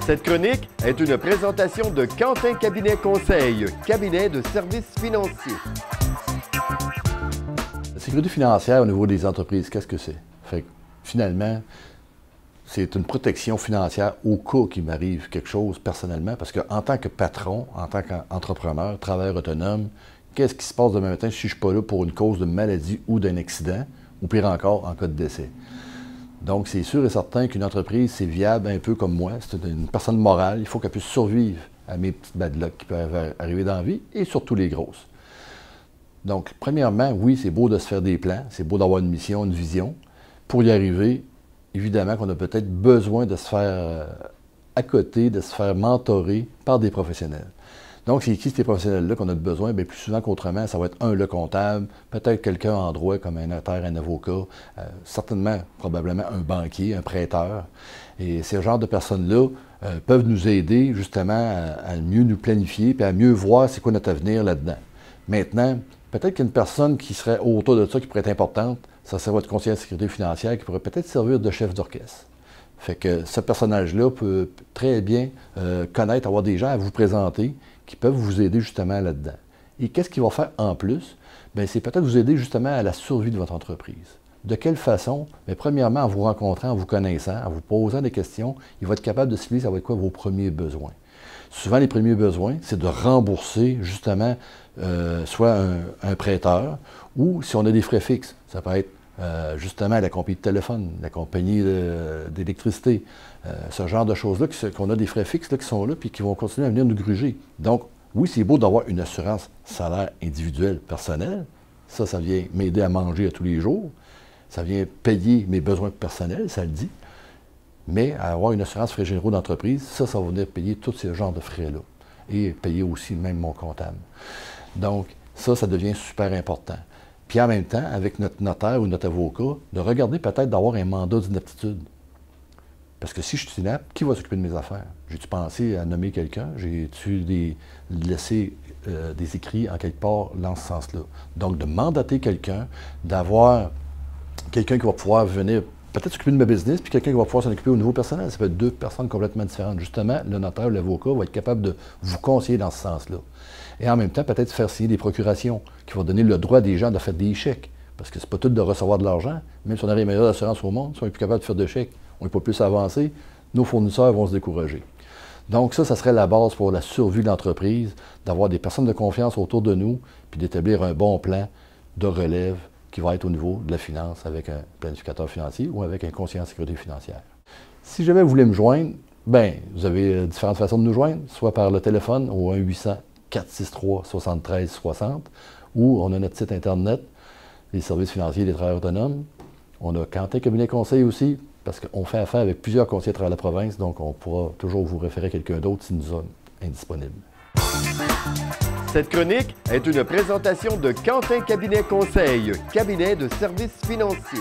Cette chronique est une présentation de Quentin Cabinet Conseil, cabinet de services financiers. La sécurité financière au niveau des entreprises, qu'est-ce que c'est? Fait que, finalement, c'est une protection financière au cas qu'il m'arrive quelque chose personnellement, parce qu'en tant que patron, en tant qu'entrepreneur, travailleur autonome, qu'est-ce qui se passe demain matin si je ne suis pas là pour une cause de maladie ou d'un accident, ou pire encore, en cas de décès? Donc, c'est sûr et certain qu'une entreprise, c'est viable un peu comme moi. C'est une personne morale. Il faut qu'elle puisse survivre à mes petites bad luck qui peuvent arriver dans la vie, et surtout les grosses. Donc, premièrement, oui, c'est beau de se faire des plans, c'est beau d'avoir une mission, une vision. Pour y arriver, évidemment qu'on a peut-être besoin de se faire à côté, de se faire mentorer par des professionnels. Donc, c'est qui ces professionnels-là qu'on a besoin? Bien, plus souvent qu'autrement, ça va être le comptable, peut-être quelqu'un en droit comme un notaire, un avocat, certainement, probablement un banquier, un prêteur. Et ces genres de personnes-là peuvent nous aider justement à mieux nous planifier et à mieux voir c'est quoi notre avenir là-dedans. Maintenant, peut-être qu'une personne qui serait autour de ça, qui pourrait être importante, ça serait votre conseiller de sécurité financière qui pourrait peut-être servir de chef d'orchestre. Fait que ce personnage-là peut très bien connaître, avoir des gens à vous présenter qui peuvent vous aider justement là-dedans. Et qu'est-ce qu'il va faire en plus? Bien, c'est peut-être vous aider justement à la survie de votre entreprise. De quelle façon? Bien, premièrement, en vous rencontrant, en vous connaissant, en vous posant des questions, il va être capable de cibler ça va être quoi vos premiers besoins. Souvent, les premiers besoins, c'est de rembourser justement soit un prêteur ou si on a des frais fixes. Ça peut être justement la compagnie de téléphone, la compagnie d'électricité, ce genre de choses-là, qu'on a des frais fixes là, qui sont là puis qui vont continuer à venir nous gruger. Donc, oui, c'est beau d'avoir une assurance salaire individuelle personnelle. Ça vient m'aider à manger à tous les jours. Ça vient payer mes besoins personnels, ça le dit. Mais avoir une assurance frais généraux d'entreprise, ça va venir payer tous ces genres de frais-là. Et payer aussi même mon comptable. Donc, ça devient super important. Puis en même temps, avec notre notaire ou notre avocat, de regarder peut-être d'avoir un mandat d'inaptitude. Parce que si je suis inapte, qui va s'occuper de mes affaires? J'ai-tu pensé à nommer quelqu'un? J'ai-tu laissé des écrits en quelque part dans ce sens-là? Donc, de mandater quelqu'un, d'avoir quelqu'un qui va pouvoir venir peut-être s'occuper de ma business, puis quelqu'un qui va pouvoir s'en occuper au niveau personnel. Ça peut être deux personnes complètement différentes. Justement, le notaire ou l'avocat va être capable de vous conseiller dans ce sens-là. Et en même temps, peut-être faire signer des procurations qui vont donner le droit des gens de faire des chèques. Parce que c'est pas tout de recevoir de l'argent. Même si on a les meilleures assurances au monde, si on n'est plus capable de faire de chèques, on n'est pas plus avancé, nos fournisseurs vont se décourager. Donc ça serait la base pour la survie de l'entreprise, d'avoir des personnes de confiance autour de nous, puis d'établir un bon plan de relève qui va être au niveau de la finance avec un planificateur financier ou avec un conseiller en sécurité financière. Si jamais vous voulez me joindre, bien, vous avez différentes façons de nous joindre, soit par le téléphone au 1-800-463-7360, ou on a notre site Internet, les services financiers des travailleurs autonomes. On a Quentin Cabinet Conseil aussi, parce qu'on fait affaire avec plusieurs conseillers à travers la province, donc on pourra toujours vous référer à quelqu'un d'autre si nous sommes indisponibles. Cette chronique est une présentation de Quentin Cabinet Conseil, cabinet de services financiers.